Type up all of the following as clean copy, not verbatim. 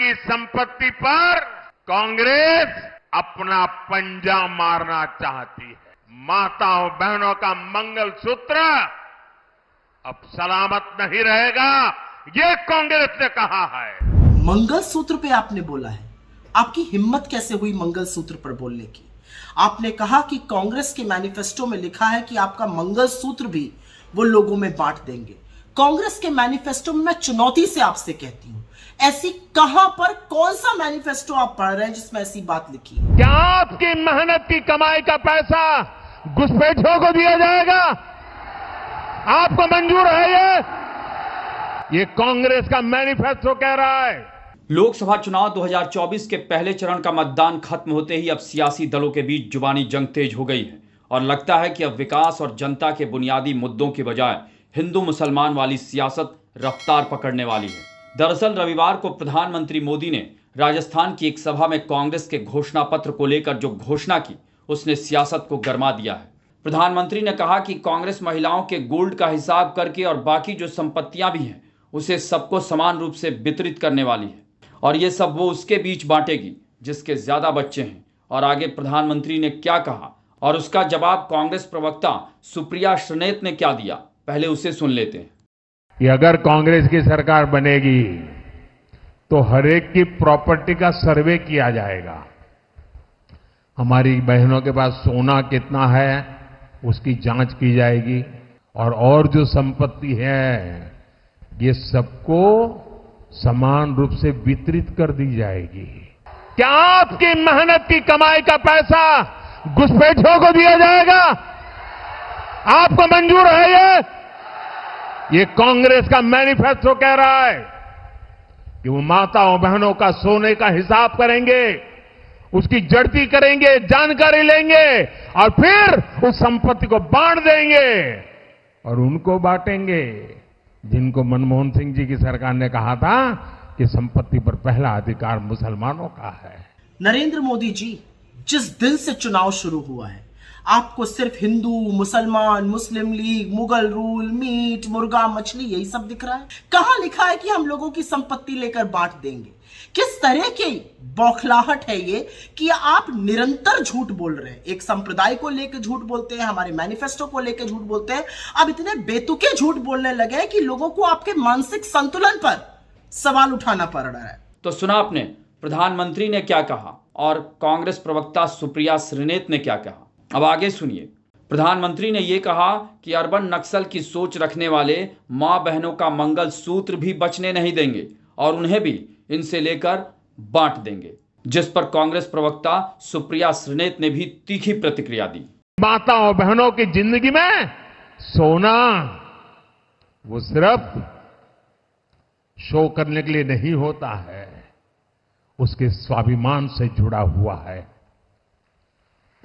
आपकी संपत्ति पर कांग्रेस अपना पंजा मारना चाहती है। माताओं बहनों का मंगलसूत्र अब सलामत नहीं रहेगा, ये कांग्रेस ने कहा है। मंगलसूत्र पे आपने बोला है, आपकी हिम्मत कैसे हुई मंगलसूत्र पर बोलने की? आपने कहा कि कांग्रेस के मैनिफेस्टो में लिखा है कि आपका मंगलसूत्र भी वो लोगों में बांट देंगे। कांग्रेस के मैनिफेस्टो में मैं चुनौती से आपसे कहती हूं, ऐसी कहां पर कौन सा मैनिफेस्टो आप पढ़ रहे हैं जिसमें ऐसी बात लिखी है? क्या आपकी मेहनत की कमाई का पैसा घुसपैठियों को दिया जाएगा? आपको मंजूर है? ये कांग्रेस का मैनिफेस्टो कह रहा है। लोकसभा चुनाव 2024 के पहले चरण का मतदान खत्म होते ही अब सियासी दलों के बीच जुबानी जंग तेज हो गई है और लगता है कि अब विकास और जनता के बुनियादी मुद्दों की बजाय हिंदू मुसलमान वाली सियासत रफ्तार पकड़ने वाली है। दरअसल रविवार को प्रधानमंत्री मोदी ने राजस्थान की एक सभा में कांग्रेस के घोषणा पत्र को लेकर जो घोषणा की, उसने सियासत को गरमा दिया है। प्रधानमंत्री ने कहा कि कांग्रेस महिलाओं के गोल्ड का हिसाब करके और बाकी जो संपत्तियां भी हैं उसे सबको समान रूप से वितरित करने वाली है और ये सब वो उसके बीच बांटेगी जिसके ज्यादा बच्चे हैं। और आगे प्रधानमंत्री ने क्या कहा और उसका जवाब कांग्रेस प्रवक्ता सुप्रिया श्रीनेत ने क्या दिया, पहले उसे सुन लेते हैं। कि अगर कांग्रेस की सरकार बनेगी तो हर एक की प्रॉपर्टी का सर्वे किया जाएगा। हमारी बहनों के पास सोना कितना है उसकी जांच की जाएगी और जो संपत्ति है ये सबको समान रूप से वितरित कर दी जाएगी। क्या आपकी मेहनत की कमाई का पैसा घुसपैठियों को दिया जाएगा? आपको मंजूर है? ये कांग्रेस का मैनिफेस्टो कह रहा है कि वो माताओं बहनों का सोने का हिसाब करेंगे, उसकी जड़ती करेंगे, जानकारी लेंगे और फिर उस संपत्ति को बांट देंगे और उनको बांटेंगे जिनको मनमोहन सिंह जी की सरकार ने कहा था कि संपत्ति पर पहला अधिकार मुसलमानों का है। नरेंद्र मोदी जी, जिस दिन से चुनाव शुरू हुआ है आपको सिर्फ हिंदू, मुसलमान, मुस्लिम लीग, मुगल रूल, मीट, मुर्गा, मछली यही सब दिख रहा है। कहां लिखा है कि हम लोगों की संपत्ति लेकर बांट देंगे? किस तरह की बौखलाहट है ये कि आप निरंतर झूठ बोल रहे हैं। एक संप्रदाय को लेकर झूठ बोलते हैं, हमारे मैनिफेस्टो को लेकर झूठ बोलते हैं, अब इतने बेतुके झूठ बोलने लगे हैं कि लोगों को आपके मानसिक संतुलन पर सवाल उठाना पड़ रहा है। तो सुना आपने प्रधानमंत्री ने क्या कहा और कांग्रेस प्रवक्ता सुप्रिया श्रीनेत ने क्या कहा। अब आगे सुनिए। प्रधानमंत्री ने यह कहा कि अर्बन नक्सल की सोच रखने वाले मां बहनों का मंगल सूत्र भी बचने नहीं देंगे और उन्हें भी इनसे लेकर बांट देंगे, जिस पर कांग्रेस प्रवक्ता सुप्रिया श्रीनेत ने भी तीखी प्रतिक्रिया दी। माताओं बहनों की जिंदगी में सोना वो सिर्फ शो करने के लिए नहीं होता है, उसके स्वाभिमान से जुड़ा हुआ है।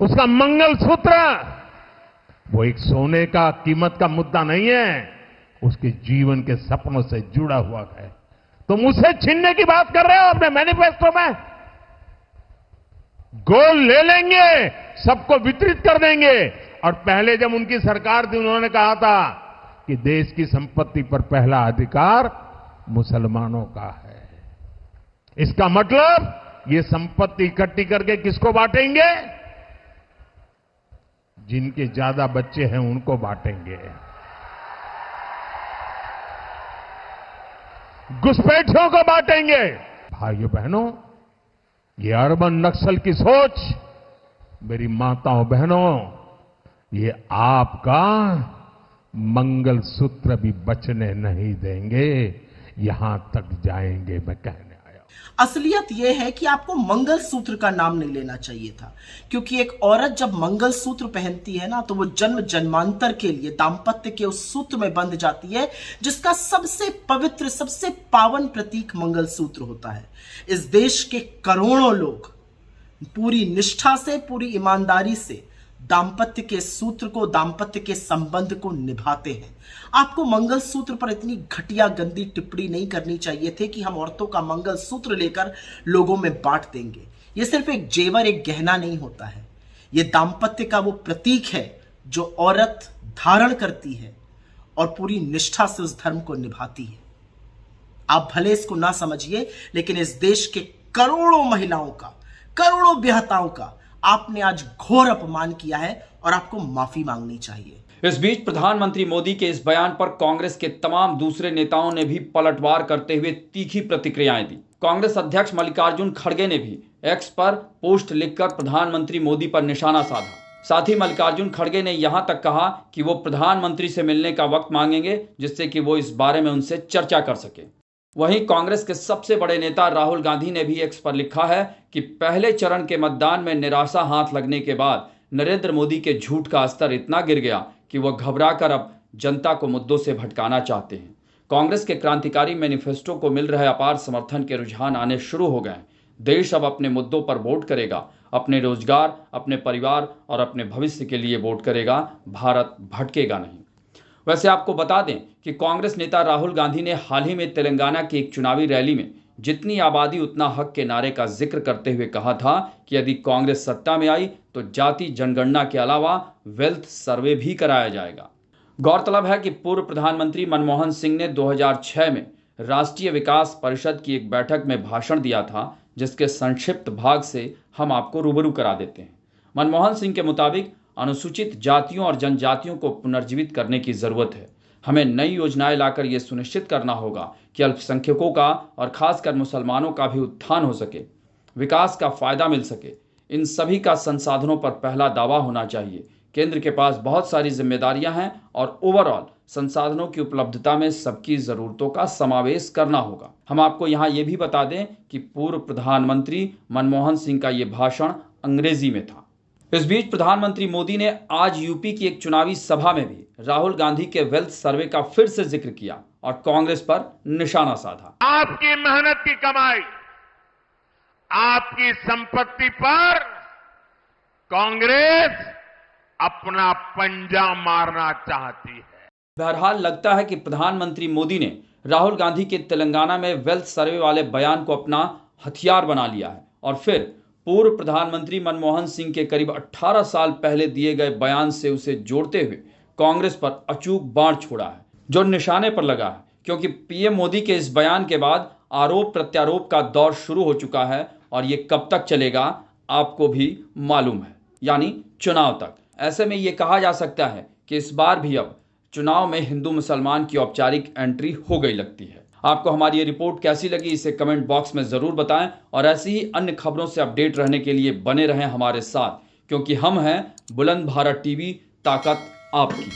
उसका मंगलसूत्र वो एक सोने का कीमत का मुद्दा नहीं है, उसके जीवन के सपनों से जुड़ा हुआ है। तुम उसे छीनने की बात कर रहे हो अपने मैनिफेस्टो में? गोल्ड ले लेंगे, सबको वितरित कर देंगे और पहले जब उनकी सरकार थी उन्होंने कहा था कि देश की संपत्ति पर पहला अधिकार मुसलमानों का है। इसका मतलब ये संपत्ति इकट्ठी करके किसको बांटेंगे? जिनके ज्यादा बच्चे हैं उनको बांटेंगे, घुसपैठियों को बांटेंगे। भाइयों बहनों, ये अर्बन नक्सल की सोच, मेरी माताओं बहनों, ये आपका मंगलसूत्र भी बचने नहीं देंगे, यहां तक जाएंगे मैं कहने आया। असलियत यह है कि आपको मंगलसूत्र का नाम नहीं लेना चाहिए था, क्योंकि एक औरत जब मंगलसूत्र पहनती है ना तो वो जन्म जन्मांतर के लिए दाम्पत्य के उस सूत्र में बंध जाती है जिसका सबसे पवित्र, सबसे पावन प्रतीक मंगलसूत्र होता है। इस देश के करोड़ों लोग पूरी निष्ठा से, पूरी ईमानदारी से दाम्पत्य के सूत्र को, दाम्पत्य के संबंध को निभाते हैं। आपको मंगलसूत्र पर इतनी घटिया गंदी टिप्पणी नहीं करनी चाहिए थी कि हम औरतों का मंगलसूत्र लेकर लोगों में बांट देंगे। यह सिर्फ एक जेवर, एक गहना नहीं होता है, यह दाम्पत्य का वो प्रतीक है जो औरत धारण करती है और पूरी निष्ठा से उस धर्म को निभाती है। आप भले इसको ना समझिए, लेकिन इस देश के करोड़ों महिलाओं का, करोड़ों बेहताओं का आपने आज घोर अपमान किया है और आपको माफी मांगनी चाहिए। इस बीच प्रधानमंत्री मोदी के इस बयान पर कांग्रेस के तमाम दूसरे नेताओं ने भी पलटवार करते हुए तीखी प्रतिक्रियाएं दी। कांग्रेस अध्यक्ष मल्लिकार्जुन खड़गे ने भी एक्स पर पोस्ट लिखकर प्रधानमंत्री मोदी पर निशाना साधा। साथ ही मल्लिकार्जुन खड़गे ने यहां तक कहा कि वो प्रधानमंत्री से मिलने का वक्त मांगेंगे, जिससे कि वो इस बारे में उनसे चर्चा कर सके। वहीं कांग्रेस के सबसे बड़े नेता राहुल गांधी ने भी एक्स पर लिखा है कि पहले चरण के मतदान में निराशा हाथ लगने के बाद नरेंद्र मोदी के झूठ का स्तर इतना गिर गया कि वह घबराकर अब जनता को मुद्दों से भटकाना चाहते हैं। कांग्रेस के क्रांतिकारी मैनिफेस्टो को मिल रहे अपार समर्थन के रुझान आने शुरू हो गए। देश अब अपने मुद्दों पर वोट करेगा, अपने रोजगार, अपने परिवार और अपने भविष्य के लिए वोट करेगा। भारत भटकेगा नहीं। वैसे आपको बता दें कि कांग्रेस नेता राहुल गांधी ने हाल ही में तेलंगाना की एक चुनावी रैली में जितनी आबादी उतना हक के नारे का जिक्र करते हुए कहा था कि यदि कांग्रेस सत्ता में आई तो जाति जनगणना के अलावा वेल्थ सर्वे भी कराया जाएगा। गौरतलब है कि पूर्व प्रधानमंत्री मनमोहन सिंह ने 2006 में राष्ट्रीय विकास परिषद की एक बैठक में भाषण दिया था, जिसके संक्षिप्त भाग से हम आपको रूबरू करा देते हैं। मनमोहन सिंह के मुताबिक अनुसूचित जातियों और जनजातियों को पुनर्जीवित करने की जरूरत है। हमें नई योजनाएं लाकर यह सुनिश्चित करना होगा कि अल्पसंख्यकों का और खासकर मुसलमानों का भी उत्थान हो सके, विकास का फायदा मिल सके। इन सभी का संसाधनों पर पहला दावा होना चाहिए। केंद्र के पास बहुत सारी जिम्मेदारियां हैं और ओवरऑल संसाधनों की उपलब्धता में सबकी जरूरतों का समावेश करना होगा। हम आपको यहां यह भी बता दें कि पूर्व प्रधानमंत्री मनमोहन सिंह का यह भाषण अंग्रेजी में था। इस बीच प्रधानमंत्री मोदी ने आज यूपी की एक चुनावी सभा में भी राहुल गांधी के वेल्थ सर्वे का फिर से जिक्र किया और कांग्रेस पर निशाना साधा। आपकी मेहनत की कमाई, आपकी संपत्ति पर कांग्रेस अपना पंजा मारना चाहती है। बहरहाल लगता है कि प्रधानमंत्री मोदी ने राहुल गांधी के तेलंगाना में वेल्थ सर्वे वाले बयान को अपना हथियार बना लिया है और फिर पूर्व प्रधानमंत्री मनमोहन सिंह के करीब 18 साल पहले दिए गए बयान से उसे जोड़ते हुए कांग्रेस पर अचूक बाण छोड़ा है, जो निशाने पर लगा है। क्योंकि पीएम मोदी के इस बयान के बाद आरोप प्रत्यारोप का दौर शुरू हो चुका है और ये कब तक चलेगा आपको भी मालूम है, यानी चुनाव तक। ऐसे में ये कहा जा सकता है कि इस बार भी अब चुनाव में हिंदू मुसलमान की औपचारिक एंट्री हो गई लगती है। आपको हमारी ये रिपोर्ट कैसी लगी इसे कमेंट बॉक्स में जरूर बताएं और ऐसी ही अन्य खबरों से अपडेट रहने के लिए बने रहें हमारे साथ, क्योंकि हम हैं बुलंद भारत टीवी, ताकत आपकी।